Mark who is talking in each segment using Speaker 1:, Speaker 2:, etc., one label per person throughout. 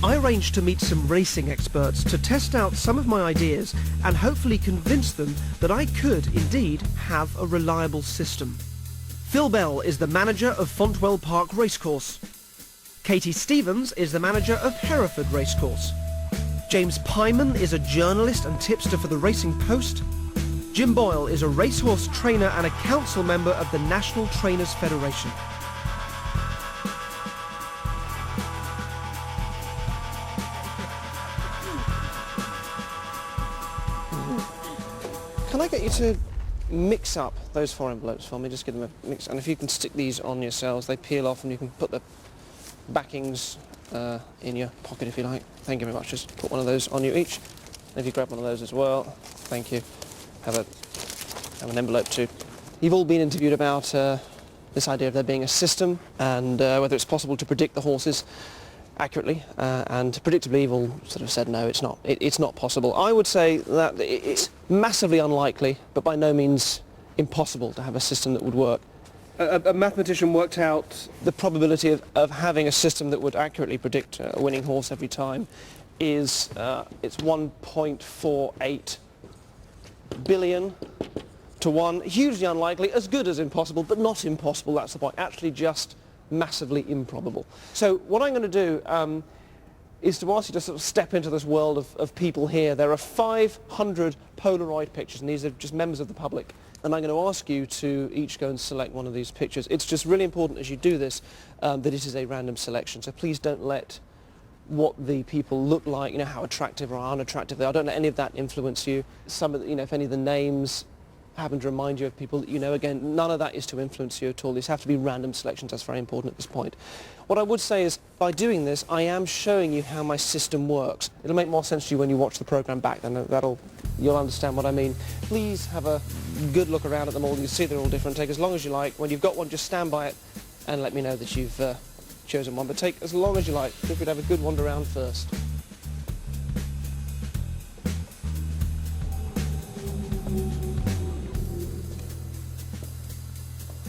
Speaker 1: I arranged to meet some racing experts to test out some of my ideas and hopefully convince them that I could indeed have a reliable system. Phil Bell is the manager of Fontwell Park Racecourse. Katie Stevens is the manager of Hereford Racecourse. James Pyman is a journalist and tipster for the Racing Post. Jim Boyle is a racehorse trainer and a council member of the National Trainers Federation. Can I get you to mix up those 4 envelopes for me? Just give them a mix, and if you can stick these on yourselves, they peel off and you can put the backings in your pocket if you like. Thank you very much. Just put one of those on you each. And if you grab one of those as well, thank you. Have an envelope too. You've all been interviewed about this idea of there being a system and whether it's possible to predict the horses accurately, and predictably you've all sort of said no, it's not. It's not possible. I would say that it's massively unlikely, but by no means impossible to have a system that would work. A mathematician worked out the probability of having a system that would accurately predict a winning horse every time is it's 1.48 billion to 1. Hugely unlikely, as good as impossible, but not impossible, that's the point. Actually just massively improbable. So what I'm going to do is to ask you to sort of step into this world of people here. There are 500 Polaroid pictures, and these are just members of the public. And I'm going to ask you to each go and select one of these pictures. It's just really important as you do this that it is a random selection. So please don't let what the people look like, you know, how attractive or unattractive they are. Don't let any of that influence you. Some of the, you know, if any of the names happen to remind you of people that you know, again, none of that is to influence you at all. These have to be random selections. That's very important at this point. What I would say is, by doing this, I am showing you how my system works. It'll make more sense to you when you watch the program back, then you'll understand what I mean. Please have a good look around at them all. You see they're all different. Take as long as you like. When you've got one, just stand by it and let me know that you've chosen one. But take as long as you like. Feel free to have a good wander around first.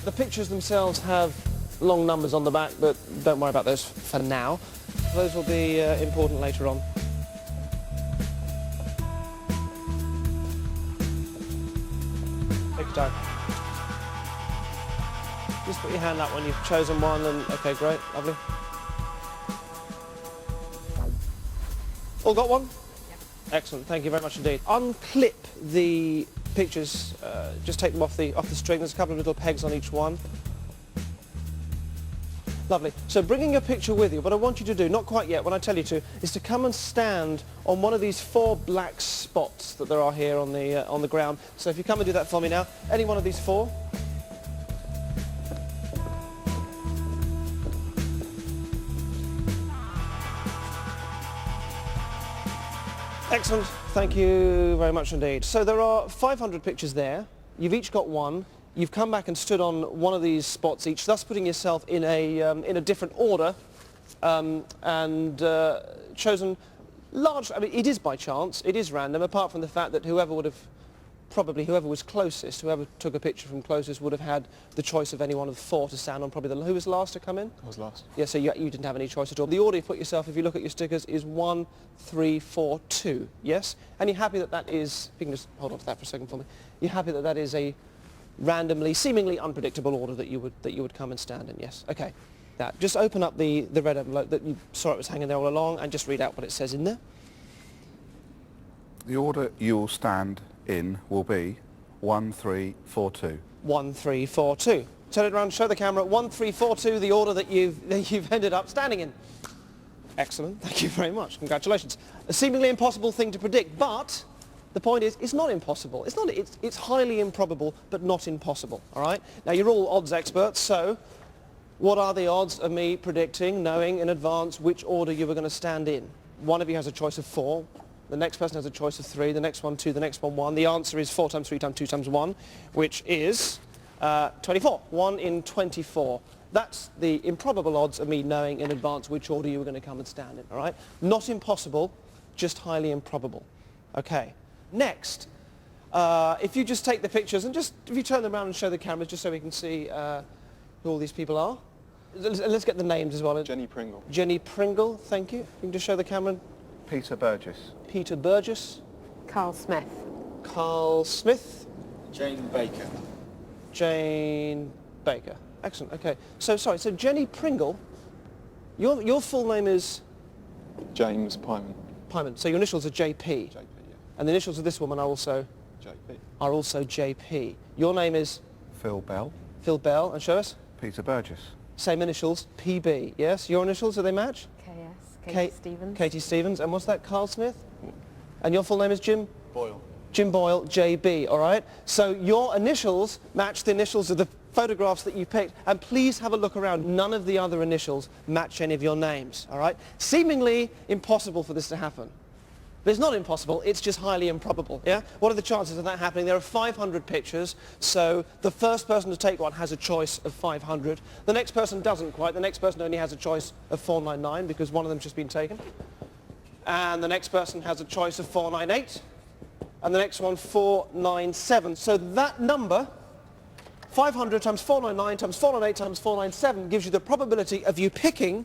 Speaker 1: The pictures themselves have long numbers on the back, but don't worry about those for now. Those will be important later on. Take your time. Just put your hand up when you've chosen one, and okay, great, lovely. All got one? Yep. Excellent, thank you very much indeed. Unclip the pictures, just take them off the string. There's a couple of little pegs on each one. Lovely. So bringing your picture with you, what I want you to do, not quite yet, when I tell you to, is to come and stand on one of these 4 black spots that there are here on the ground. So if you come and do that for me now, any one of these 4. Excellent. Thank you very much indeed. So there are 500 pictures there. You've each got one. You've come back and stood on one of these spots each, thus putting yourself in a different order, and chosen large. I mean, it is by chance. It is random. Apart from the fact that whoever was closest, whoever took a picture from closest, would have had the choice of any one of the 4 to stand on. Probably who was last to come in?
Speaker 2: I was last.
Speaker 1: Yeah. So you didn't have any choice at all. The order you put yourself, if you look at your stickers, is 1, 3, 4, 2. Yes. And you're happy that that is. If you can just hold on to that for a second for me. You're happy that that is a randomly, seemingly unpredictable order that you would come and stand in. Yes. Okay. That. Just open up the red envelope that you saw it was hanging there all along, and just read out what it says in there.
Speaker 2: The order you will stand in will be 1, 3, 4, 2. 1, 3, 4, 2.
Speaker 1: Turn it around, show the camera. 1, 3, 4, 2. The order that you've ended up standing in. Excellent. Thank you very much. Congratulations. A seemingly impossible thing to predict, but the point is, it's not impossible. It's highly improbable, but not impossible. All right. Now you're all odds experts, so what are the odds of me predicting, knowing in advance which order you were going to stand in? One of you has a choice of 4. The next person has a choice of 3. The next one 2. The next one 1. The answer is 4 times 3 times 2 times 1, which is 24. 1 in 24. That's the improbable odds of me knowing in advance which order you were going to come and stand in. All right. Not impossible, just highly improbable. Okay. Next, if you just take the pictures and if you turn them around and show the cameras just so we can see who all these people are. let's get the names as well.
Speaker 3: Jenny Pringle.
Speaker 1: Jenny Pringle, thank you. You can just show the camera.
Speaker 2: Peter Burgess.
Speaker 1: Peter Burgess.
Speaker 4: Carl Smith.
Speaker 1: Carl Smith.
Speaker 3: Jane Baker.
Speaker 1: Jane Baker. Excellent, okay. So Jenny Pringle, your full name is?
Speaker 3: James Pyman.
Speaker 1: Pyman. So your initials are JP.
Speaker 3: JP, yeah.
Speaker 1: And the initials of this woman are also?
Speaker 3: JP.
Speaker 1: Are also JP. Your name is?
Speaker 2: Phil Bell.
Speaker 1: Phil Bell, and show us?
Speaker 2: Peter Burgess.
Speaker 1: Same initials, PB, yes? Your initials, do they match?
Speaker 4: KS. Katie Stevens.
Speaker 1: Katie Stevens, and what's that, Carl Smith? And your full name is Jim?
Speaker 3: Boyle.
Speaker 1: Jim Boyle, JB, all right? So your initials match the initials of the photographs that you picked, and please have a look around. None of the other initials match any of your names, all right? Seemingly impossible for this to happen. But it's not impossible, it's just highly improbable, yeah? What are the chances of that happening? There are 500 pictures, so the first person to take one has a choice of 500. The next person doesn't quite. The next person only has a choice of 499 because one of them's just been taken. And the next person has a choice of 498. And the next one, 497. So that number, 500 times 499 times 498 times 497, gives you the probability of you picking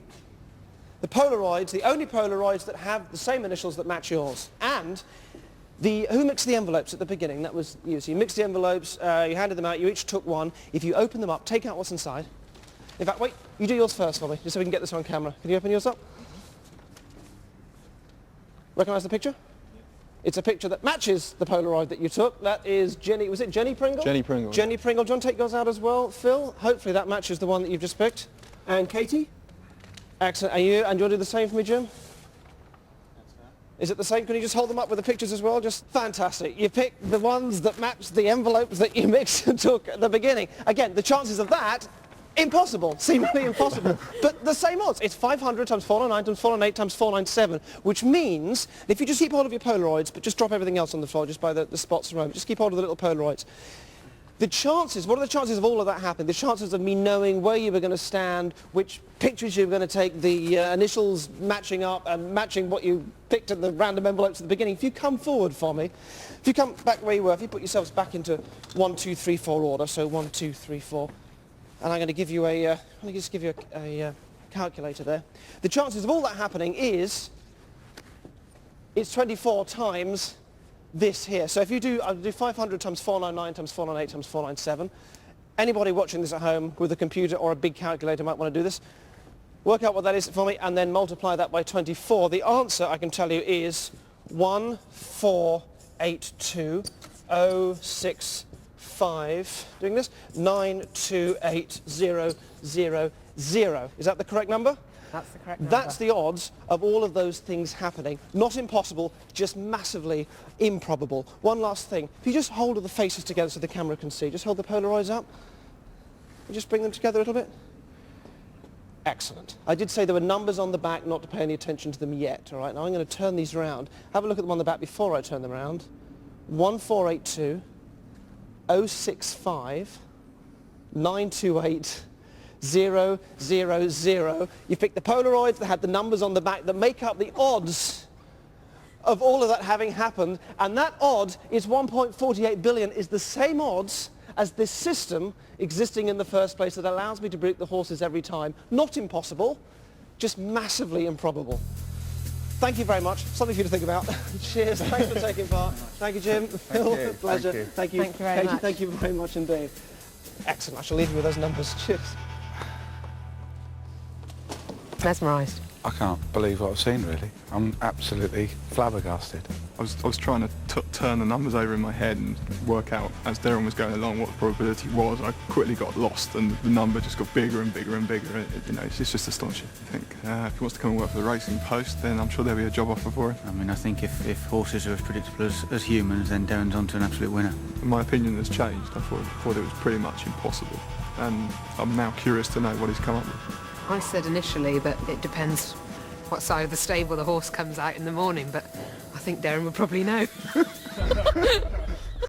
Speaker 1: the Polaroids, the only Polaroids that have the same initials that match yours. And who mixed the envelopes at the beginning? That was you. So you mixed the envelopes, you handed them out, you each took one. If you open them up, take out what's inside. In fact, wait, you do yours first for me, just so we can get this on camera. Can you open yours up? Recognize the picture? It's a picture that matches the Polaroid that you took. That is Jenny, was it Jenny Pringle?
Speaker 3: Jenny Pringle.
Speaker 1: Jenny Pringle. Do you want to take yours out as well, Phil? Hopefully that matches the one that you've just picked. And Katie? Excellent. And you want to do the same for me, Jim? Is it the same? Can you just hold them up with the pictures as well? Just fantastic. You picked the ones that match the envelopes that you mixed and took at the beginning. Again, the chances of that, impossible, seemingly impossible. But the same odds. It's 500 times 499 times 498 times 497, which means if you just keep hold of your Polaroids, but just drop everything else on the floor, just by the spots around, just keep hold of the little Polaroids. The chances, what are the chances of all of that happening? The chances of me knowing where you were going to stand, which pictures you were going to take, the initials matching up and matching what you picked in the random envelopes at the beginning. If you come forward for me, if you come back where you were, if you put yourselves back into 1, 2, 3, 4 order, so 1, 2, 3, 4, and I'm going to give you a calculator there. The chances of all that happening is, it's 24 times this here. So if you do, I'll do 500 times 499 times 498 times 497. Anybody watching this at home with a computer or a big calculator might want to do this. Work out what that is for me and then multiply that by 24. The answer, I can tell you, is 1482065. Doing this? 928000. Is that the correct number?
Speaker 4: That's the correct number.
Speaker 1: That's the odds of all of those things happening. Not impossible, just massively improbable. One last thing. If you just hold the faces together so the camera can see, just hold the Polaroids up. And just bring them together a little bit. Excellent. I did say there were numbers on the back, not to pay any attention to them yet. All right, now I'm going to turn these around. Have a look at them on the back before I turn them around. 1482 065 928 000. You picked the Polaroids that had the numbers on the back that make up the odds of all of that having happened, and that odd is 1.48 billion, is the same odds as this system existing in the first place that allows me to break the horses every time. Not impossible, just massively improbable. Thank you very much. Something for you to think about. Cheers. Thanks for taking part. Thank you, Jim. Phil, pleasure.
Speaker 2: Thank you.
Speaker 1: Thank you.
Speaker 4: Thank you very
Speaker 1: Katie,
Speaker 4: much.
Speaker 1: thank you very much indeed. Excellent. I shall leave you with those numbers. Cheers.
Speaker 4: Mesmerised.
Speaker 2: I can't believe what I've seen, really. I'm absolutely flabbergasted.
Speaker 3: I was trying to turn the numbers over in my head and work out, as Derren was going along, what the probability was. I quickly got lost and the number just got bigger and bigger and bigger. It's just astonishing. I think if he wants to come and work for the Racing Post, then I'm sure there'll be a job offer for him.
Speaker 5: I mean, I think if horses are as predictable as humans, then Derren's on to an absolute winner.
Speaker 3: My opinion has changed. I thought it was pretty much impossible. And I'm now curious to know what he's come up with.
Speaker 4: I said initially that it depends what side of the stable the horse comes out in the morning, but I think Derren would probably know.